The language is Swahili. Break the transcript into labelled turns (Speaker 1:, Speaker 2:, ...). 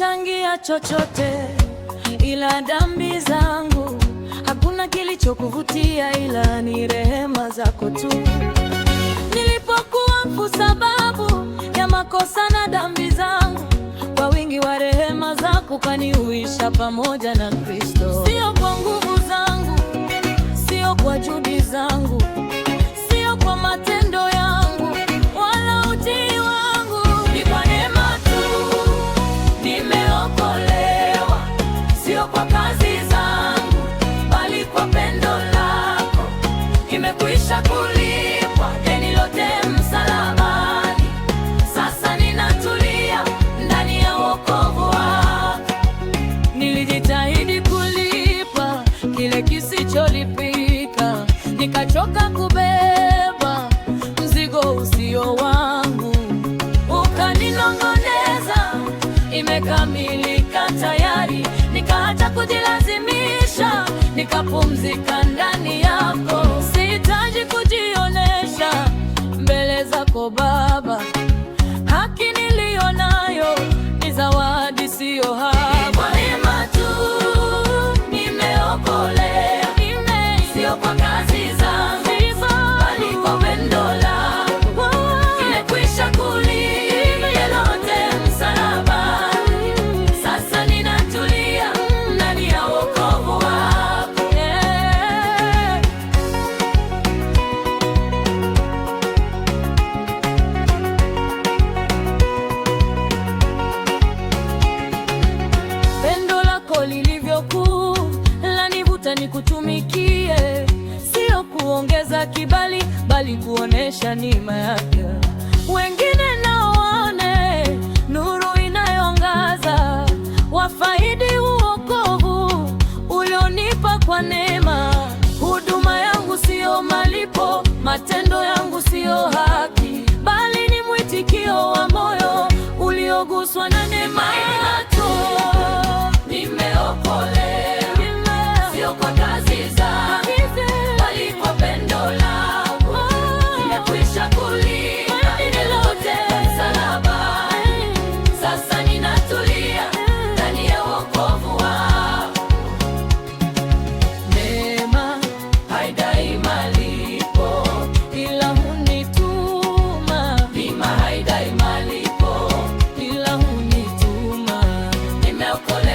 Speaker 1: sikuchangia chochote ila dhambi zangu. Hakuna kilichokuvutia ila ni rehema zako tu. Nilipokuwa mfu sababu ya makosa na dhambi zangu, kwa wingi wa rehema zako kanihuisha pamoja na Kristo. Sio kwa nguvu zangu, sio kwa juhudi zangu, sio kwa matendo yangu wala utii wangu. Ni kwa neema tu nimeokolewa, sio kwa kazi zangu bali kwa pendo lako. Imekwisha kulipwa deni lote msalabani, sasa ninatulia ndani ya wokovu wako. Nilijitahidi kulipa kile kisicholipika, nikachoka kubeba mzigo usio wangu. Ukaninong'oneza, imekamilika tayari. Nikaacha kujilazimisha, nikapumzika ndani yako. Sihitaji kujionesha mbele zako Baba, haki niliyo nayo ni zawadi, siyo haba. Kwa neema tu nimeokolewa, sio kwa kazi zangu bali kwa pendo lako. Imekwisha kulipwa lote msalabani, sasa ninatulia ndani ya wokovu wako. Pendo lako lilivyokuu lanivuta nikutumikie, sio kuongeza kibali bali kuonesha neema yake. Wengine nao waone nuru inayoangaza, wafaidi uokovu ulionipa kwa neema. Huduma yangu sio malipo, matendo yangu sio haki, bali ni mwitikio wa moyo ulioguswa na neema yako. Nimeokolewa, sio kwa kazi zangu bali kwa pendo lako. Imekwisha kulipwa deni lote msalabani, sasa ninatulia ndani ya wokovu wako. Neema haidai malipo ila hunituma, neema haidai malipo ila hunituma. Nimeokolewa